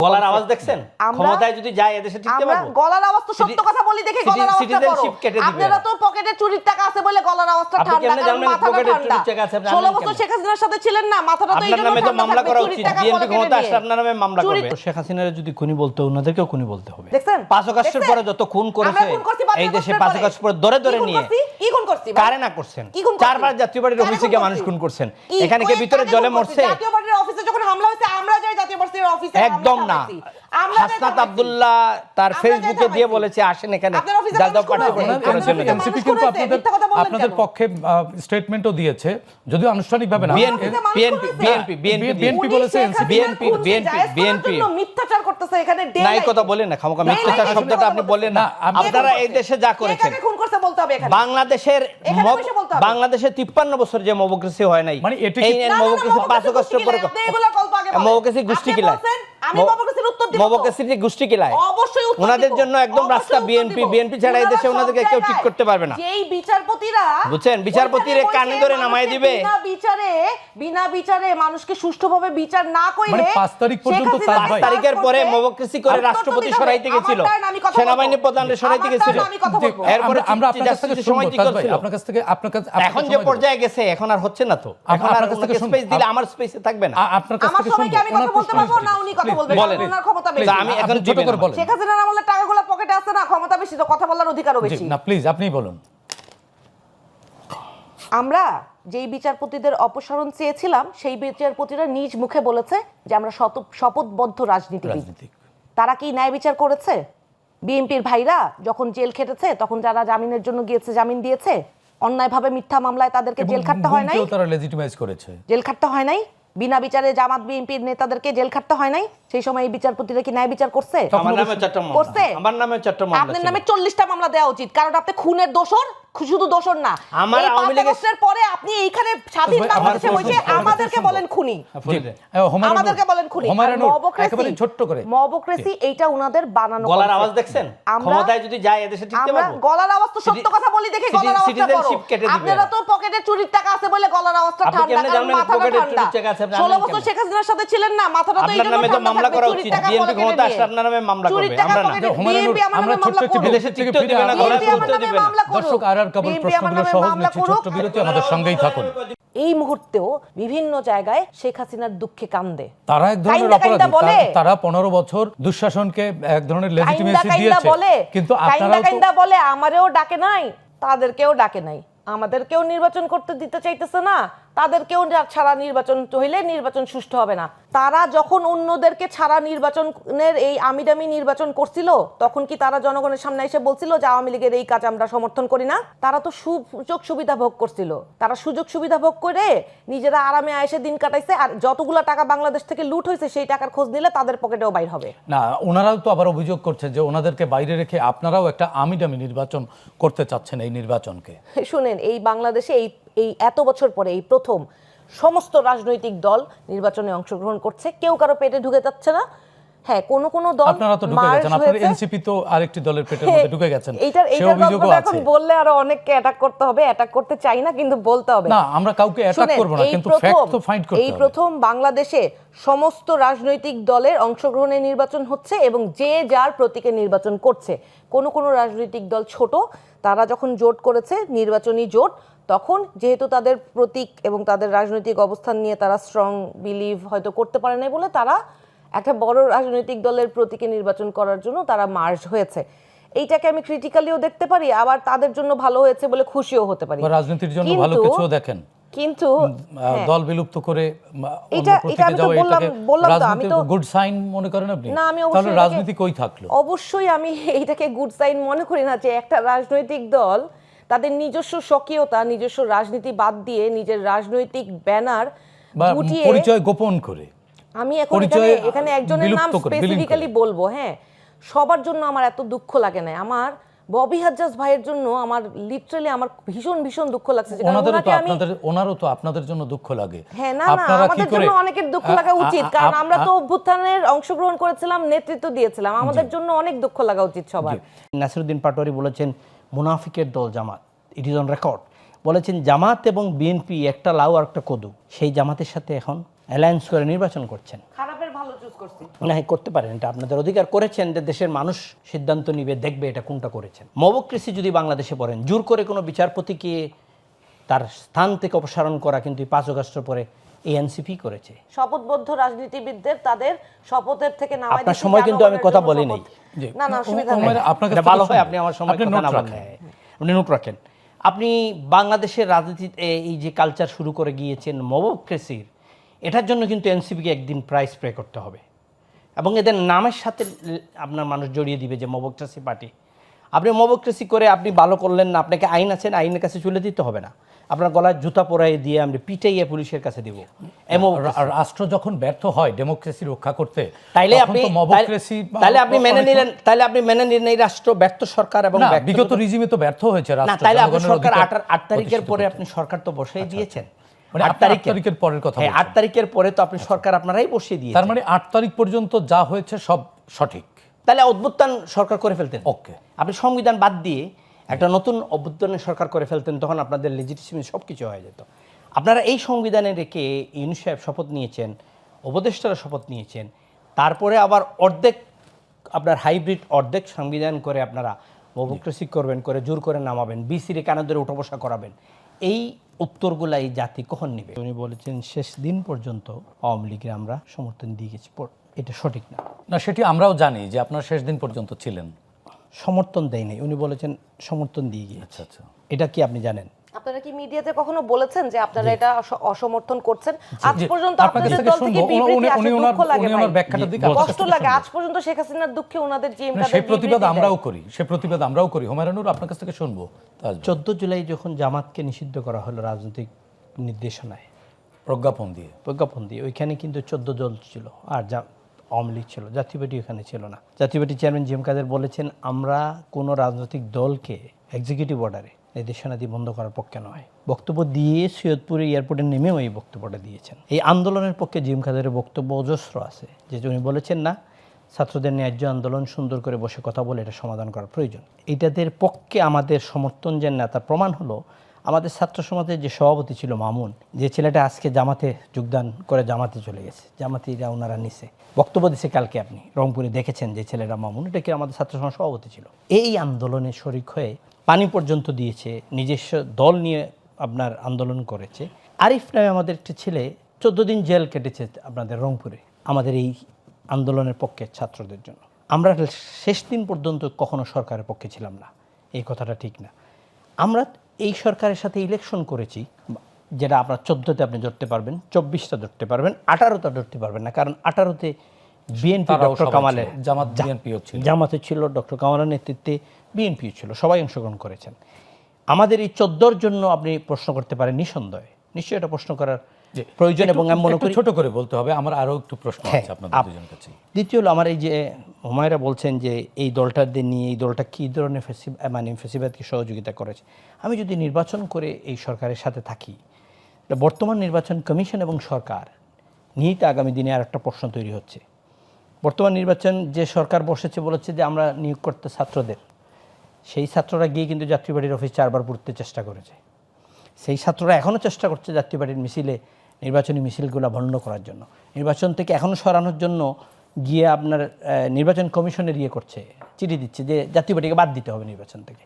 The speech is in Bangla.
গলার আওয়াজ দেখছেন? ক্ষমতায় যদি যায় এদেশে টিকতে পারবো? গলার আওয়াজ তো সত্য কথা বলি দেখে গলার আওয়াজটা বড়। আপনারা তো পকেটে চুরির টাকা আছে বলে গলার আওয়াজটা ঠান্ডা, কারণ মাথাটা ঠান্ডা। 16 বছর শেখ হাসিনার সাথে ছিলেন না, মাথাটা তো এইজন্য ঠান্ডা। মামলা করা উচিত, বিএনপি ক্ষমতা আসলে আপনার নামে মামলা করবে। শেখ হাসিনার যদি খুনি বলতে ওনাদেরকেও খুনি বলতে হবে। দেখছেন 5 আগস্টের পরে যত খুন করেছে এই দেশে 5 আগস্ট পরে ধরে ধরে নিয়ে কি খুন করছি? কারে না করছেন? 4বার জাতীয় পার্টির অফিসে গিয়ে মানুষ খুন করছেন। এখানে কে ভিতরে জলে মরছে? জাতীয় পার্টির অফিসে যখন হামলা হয়েছে আমরা যাই জাতীয় পার্টির অফিসে? একদম না। হাসনাত আব্দুল্লাহ তার ফেসবুকে দিয়ে বলেছে আসেন এখানে জাতীয় পার্টি করার জন্য। এনসিপি কিন্তু আপনাদের পক্ষে স্টেটমেন্টও দিয়েছে, যদিও আনুষ্ঠানিকভাবে না। বিএনপি বলেছে, বিএনপি মিথ্যাচার করতেছে এখানে। নাই কথা বলেন না, খামোকা মিথ্যাচার শব্দটা আপনি বললেন না। আপনারা এই দেশে যা করেছেন, খুন করতে বলতে হবে এখানে। বাংলাদেশের 53 বছর যে মবক্রেসি হয় নাই, মানে এটি এই মবক্রেসি 5 আগস্টের পরে মবক্রেসি গোষ্ঠী কিলায়, আমি মবক্রেসির উত্তর দিব। মবক্রেসির গোষ্ঠী কিলায় অবশ্যই উত্তর দিব। ওনাদের জন্য একদম রাস্তা বিএনপি ছাড়া এই দেশে ওনাদেরকে কেউ ঠিক করতে পারবে না। যেই বিচারপতিরা বুঝছেন, বিচারপতিরে কানে ধরে নামায় দিবে। বিনা বিচারে মানুষকে সুষ্ঠুভাবে বিচার না কইলে, মানে 5 তারিখ পর্যন্ত 5 তারিখের পরে মবক্রেসি করে রাষ্ট্রপতি সরাইতে গেছিল, সেনাবাহিনী প্রধানকে সরাইতে গেছিল। এরপরে আমরা আপনার কাছ থেকে শুনবো, আপনার কাছ থেকে এখন যে পর্যায়ে গেছে এখন আর হচ্ছে না তো। এখন আর ওনাকে স্পেস দিলে আমার স্পেসে থাকবে না। আপনার কাছ থেকে শুনবো। আমি কথা বলতে পারবো না, উনি কথা বলবেন, ওনার ক্ষমতা বেশি। আমি এখন ছোট করে বলেন। শেখ হাসিনার আমলে টাকাগুলো পকেটে আছে না, ক্ষমতা বেশি তো কথা বলার অধিকারও বেশি। না প্লিজ আপনি বলুন। আমরা যেই বিচারপতিদের অপসারণ চেয়েছিলাম সেই বিচারপতিরা নিজ মুখে বলেছে যে আমরা শপথবদ্ধ রাজনীতিবিদ। তারা কি ন্যায় বিচার করেছে? বিএনপির ভাইরা যখন জেল খেটেছে তখন যারা জামিনের জন্য গিয়েছে জামিন দিয়েছে, অন্যায়ভাবে মিথ্যা মামলায় তাদেরকে জেল খাটতে হয় নাই? তারা লেজিটিমাইজ করেছে, জেল খাটতে হয় নাই? বিনা বিচারে জামাত বিএনপির নেতাদেরকে জেল খাটতে হয় নাই? সেই সময় এই বিচারপতিরা কি ন্যায় বিচার করছে? আমার নামে 4টা মামলা করছে। আমার নামে 4টা মামলা। আপনার নামে 40টা মামলা দেওয়া উচিত, কারণ আপনি খুনের দোষর, শুধু দোষর না। আমার আওয়ামী লীগের পরে আপনি এইখানে স্বাধীন বাংলাদেশে বসে আমাদেরকে বলেন খুনি, আমাদেরকে বলেন খুনি। একেবারে ছোট্ট করে মবক্রেসি এইটা উনাদের বানানো। গলার আওয়াজ দেখছেন? ক্ষমতায় যদি যায় এদেশে টিকতে পারবো? গলার আওয়াজ তো সত্য কথা বলি দেখে গলার আওয়াজটা বড়। আপনারা তো পকেটে চুরির টাকা আছে বলে গলার আওয়াজটা ঠান্ডা, কারণ মাথাটা ঠান্ডা। 16 বছর শেখ হাসিনার সাথে ছিলেন না, মাথাটা তো এইজন্য ঠান্ডা। মামলা করা উচিত, বিএনপি ক্ষমতা আসলে আপনার নামে মামলা করবে। আমরা ছোট্ট একটি বিদেশে থেকে ফিরে গেলাম। দর্শক আর কেবল প্রশ্নগুলো সহজ নিচ্ছি, ছোট্ট বিরতি, আমাদের সঙ্গেই থাকুন। এই মুহূর্তেও বিভিন্ন জায়গায় শেখ হাসিনার দুঃখে কান্দে। তারা এক ধরনের অপরাধী, তারা 15 বছর দুঃশাসনকে এক ধরনের লেজিটিমেসি দিয়েছে, কিন্তু আপনারা বলে আমারেও ডাকে নাই, তাদেরকেও ডাকে নাই, আমাদেরকেও নির্বাচন করতে দিতে চাইতেছে না, তাদেরকেও ছাড়া নির্বাচন হইলে নির্বাচন সুষ্ঠু হবে না। তারা যখন অন্যদেরকে ছাড়া নির্বাচনের এই আমিডামি নির্বাচন করছিল, তখন কি তারা জনগণের সামনে এসে বলছিল যে আওয়ামী লীগের এই কাজ আমরা সমর্থন করি না? তারা তো সুযোগ সুবিধা ভোগ করছিল। তারা সুযোগ সুবিধা ভোগ করে নিজেরা আরামে আয়েসে দিন কাটাইছে, আর যতগুলো টাকা বাংলাদেশ থেকে লুট হয়েছে সেই টাকার খোঁজ নিলে তাদের পকেটেও বাইর হবে না। ওনারাও তো আবার অভিযোগ করছে যে ওনাদেরকে বাইরে রেখে আপনারাও একটা আমিডামি নির্বাচন করতে চাচ্ছেন এই নির্বাচনকে। শুনেন, এই বাংলাদেশে এই এত বছর পরে এই প্রথম সমস্ত রাজনৈতিক দল নির্বাচনে অংশগ্রহণ করছে, কেউ কারো পেটে ঢুকে যাচ্ছে না। হ্যাঁ, কোন কোন দল আপনারা তো ঢুকে গেছেন, আপনাদের এনসিপি তো আরেকটি দলের পেটের মধ্যে ঢুকে গেছেন, সেই অভিযোগও আছে। এখন বললে আরো অনেককে অ্যাটাক করতে হবে, অ্যাটাক করতে চাই না কিন্তু বলতে হবে। না, আমরা কাউকে অ্যাটাক করব না, কিন্তু ফ্যাক্ট তো ফাইন্ড করতে হবে। এই প্রথম বাংলাদেশে সমস্ত রাজনৈতিক দলের অংশগ্রহণে নির্বাচন হচ্ছে এবং যে যার প্রতীকে নির্বাচন করছে। কোন কোন রাজনৈতিক দল ছোট, তারা যখন জোট করেছে নির্বাচনী জোট, তখন যেহেতু তাদের প্রতীক এবং তাদের রাজনৈতিক অবস্থান নিয়ে তারা স্ট্রং বিলিভ হয়তো করতে পারে না বলে তারা একটা বড় রাজনৈতিক দলের প্রতীকে নির্বাচন করার জন্য তারা মার্জ হয়েছে। এইটাকে আমি ক্রিটিক্যালিও দেখতে পারি, আবার তাদের জন্য ভালো হয়েছে বলে খুশিও হতে পারি। রাজনীতির জন্য ভালো কিছু দেখেন, কিন্তু দল বিলুপ্ত করে এটা আমি তো বললাম তো, আমি তো গুড সাইন মনে করেন আপনি? না, আমি তাহলে রাজনীতি কই থাকলো? অবশ্যই আমি এইটাকে গুড সাইন মনে করি না যে একটা রাজনৈতিক দল তাদের নিজস্ব স্বকীয়তা, নিজস্ব রাজনীতি বাদ দিয়ে নিজের রাজনৈতিক ব্যানার গুটিয়ে পরিচয় গোপন করে। আমি এখন এখানে একজনের নাম স্পেসিফিক্যালি বলবো। হ্যাঁ, সবার জন্য আমার এত দুঃখ লাগে না। আমার ববি হাজ্জাজ ভাইয়ের জন্য আমার লিটারালি আমার ভীষণ ভীষণ দুঃখ লাগছে। ওনারও তো আপনাদের জন্য দুঃখ লাগে। হ্যাঁ, না না, আমাদের জন্য অনেকের দুঃখ লাগা উচিত, কারণ আমরা তো অভ্যুত্থানের অংশগ্রহণ করেছিলাম, নেতৃত্ব দিয়েছিলাম, আমাদের জন্য অনেক দুঃখ লাগা উচিত সবার। নাসিরউদ্দিন পাটোয়ারি বলেছেন মুনাফিকের দল জামাত, ইট ইজ অন রেকর্ড। বলেছেন জামাত এবং বিএনপি একটা লাউ আর একটা কদু, সেই জামাতের সাথে এখন অ্যালায়েন্স করে নির্বাচন করছেন। খারাপের ভালো চুজ করছি। না, করতে পারেন, এটা আপনাদের অধিকার, করেছেন যে দেশের মানুষ সিদ্ধান্ত নিবে, দেখবে এটা কোনটা করেছেন। মবক্রেসি যদি বাংলাদেশে পড়েন, জোর করে কোনো বিচারপতিকে তার স্থান থেকে অপসারণ করা কিন্তু 5 আগস্টের পরে এনসিপি করেছে। শপথবদ্ধ রাজনীতিবিদদের তাদের শপথের থেকে নামাই আপনার সময় কিন্তু আমি কথা বলি নাই। না না, অসুবিধা নেই, আপনার ভালো হয় আপনি আমার সময় কথা না বলেন, আপনি নোট রাখেন। আপনি বাংলাদেশের রাজনীতিতে এই যে কালচার শুরু করে গিয়েছেন মবক্রেসির, এটার জন্য কিন্তু এনসিপিকে একদিন প্রাইস পে করতে হবে এবং এদের নামের সাথে আপনার মানুষ জড়িয়ে দিবে যে মবক্রেসি পার্টি। আপনি মবক্রেসি করে আপনি ভালো করলেন না, আপনাকে আইন আছেন, আইনের কাছে চলে দিতে হবে না, আপনার গলায় জুতা পরাই দিয়ে আমরা পিটাইয়ে পুলিশের কাছে দিব। রাষ্ট্র যখন ব্যর্থ হয় ডেমোক্রেসি রক্ষা করতে, তাইলে আপনি মেনে নিলেন, তাইলে আপনি মেনে নিলেন এই রাষ্ট্র ব্যর্থ সরকার এবং বিগত রিজিমে তো ব্যর্থ হয়েছে রাষ্ট্র। তাইলে আপনি সরকার 8 তারিখের পরে আপনি সরকার তো বসেই দিয়েছেন। 8 তারিখের পরের কথা, 8 তারিখের পরে তো আপনি সরকার আপনারাই বসিয়ে দিয়েছেন। তার মানে 8 তারিখ পর্যন্ত যা হয়েছে সব সঠিক। তাহলে অভ্যুত্থান সরকার করে ফেলতেন। ওকে, আপনি সংবিধান বাদ দিয়ে একটা নতুন অভ্যুত্থানের সরকার করে ফেলতেন, তখন আপনাদের লেজিটিমেসি সব কিছু হয়ে যেত। আপনারা এই সংবিধানে রেখে ইউনূস সাহেব শপথ নিয়েছেন, উপদেষ্টারা শপথ নিয়েছেন, তারপরে আবার অর্ধেক আপনার হাইব্রিড অর্ধেক সংবিধান করে আপনারা মবক্রেসি করবেন, করে জোর করে নামাবেন, বিসির কানে ধরে উঠা বসা করাবেন। এই উত্তরগুলা এই জাতি কখন নেবে? উনি বলেছেন শেষ দিন পর্যন্ত আওয়ামী লীগের আমরা সমর্থন দিয়ে গেছি, এটা সঠিক না। না, সেটি আমরাও জানি যে আপনারা শেষ দিন পর্যন্ত ছিলেন। সমর্থন দেয় নাই, উনি বলেছেন সমর্থন দিয়ে গিয়েছে। আচ্ছা আচ্ছা, এটা কি আপনি জানেন? আপনারা কি মিডিয়াতে কখনো বলেছেন যে আপনারা এটা অসমর্থন করছেন? আজ পর্যন্ত আপনাদের দল থেকে বিবৃতি আসে, দুঃখ লাগে ভাই, কষ্ট লাগে। আজ পর্যন্ত শেখ হাসিনার দুঃখে ওনাদের জিএম কাদের সেই প্রতিবাদ আমরাও করি, সেই প্রতিবাদ আমরাও করি। হুমায়ুনুর, আপনার কাছ থেকে শুনবো। 14 জুলাই যখন জামাতকে নিষিদ্ধ করা হলো রাজনৈতিক নির্দেশনায়, প্রজ্ঞাপন দিয়ে, ওইখানে কিন্তু 14 দল ছিল, আর আওয়ামী লীগ ছিল, জাতীয় পার্টি ওখানে ছিল না। জাতীয় পার্টি চেয়ারম্যান জিএম কাদের বলেছেন, আমরা কোনো রাজনৈতিক দলকে এক্সিকিউটিভ অর্ডারে নির্দেশনা দিয়ে বন্ধ করার পক্ষে নয়। বক্তব্য দিয়ে সৈয়দপুরে এয়ারপোর্টে নেমেও এই বক্তব্যটা দিয়েছেন। এই আন্দোলনের পক্ষে জিএম কাদের বক্তব্য অজস্র আছে, যে উনি বলেছেন না, ছাত্রদের ন্যায্য আন্দোলন সুন্দর করে বসে কথা বলে এটা সমাধান করার প্রয়োজন। এইটাদের পক্ষে আমাদের সমর্থন যে না, তার প্রমাণ হলো আমাদের ছাত্র সমাজের যে সভাপতি ছিল মামুন, যে ছেলেটা আজকে জামাতে যোগদান করে জামাতে চলে গেছে, জামাতিরা ওনারা নিছে, বক্তব্য দিছে কালকে, আপনি রংপুরে দেখেছেন যে ছেলেটা মামুন, এটা কি আমাদের ছাত্র সমাজ সভাপতি ছিল। এই আন্দোলনে শরিক হয়ে পানি পর্যন্ত দিয়েছে, নিজস্ব দল নিয়ে আপনার আন্দোলন করেছে। আরিফ নামে আমাদের একটি ছেলে 14 দিন জেল কেটেছে আপনাদের রংপুরে, আমাদের এই আন্দোলনের পক্ষে ছাত্রদের জন্য। আমরা শেষ দিন পর্যন্ত কখনো সরকারের পক্ষে ছিলাম না, এই কথাটা ঠিক না। আমরা এই সরকারের সাথে ইলেকশন করেছি, যেটা আপনার 14তে আপনি ধরতে পারবেন, 24টা ধরতে পারবেন, 18টা ধরতে পারবেন না, কারণ 18তে বিএনপি ডক্টর কামালের জামাতে ছিল, ডক্টর কামালের নেতৃত্বে বিএনপি ছিল, সবাই অংশগ্রহণ করেছেন। আমাদের এই 14র জন্য আপনি প্রশ্ন করতে পারেন, নিঃসন্দেহে, নিশ্চয়ই এটা প্রশ্ন করার প্রয়োজন। এবং আমি মনে করি ছোট করে বলতে হবে, আমার আরো একটু প্রশ্ন আছে আপনাদের দুজনের কাছে। দ্বিতীয় হলো, আমার এই যে হুমায়রা বলছেন যে এই দলটাদের নিয়ে এই দলটা কী ধরনের ফেসিবাদকে সহযোগিতা করেছে। আমি যদি নির্বাচন করে এই সরকারের সাথে থাকি, বর্তমান নির্বাচন কমিশন এবং সরকার নিয়েই তো আগামী দিনে আর একটা প্রশ্ন তৈরি হচ্ছে। বর্তমান নির্বাচন যে সরকার বসেছে বলেছে যে আমরা নিয়োগ করতে ছাত্রদের, সেই ছাত্ররা গিয়ে কিন্তু জাতীয় পার্টির অফিস 4 বার পুড়তে চেষ্টা করেছে। সেই ছাত্ররা এখনও চেষ্টা করছে জাতীয় পার্টির মিছিলে, নির্বাচনী মিছিলগুলো বন্ধ করার জন্য, নির্বাচন থেকে এখনও সরানোর জন্য গিয়ে আপনার নির্বাচন কমিশনের করছে, চিঠি দিচ্ছে যে জাতীয় পার্টিকে বাদ দিতে হবে নির্বাচন থেকে।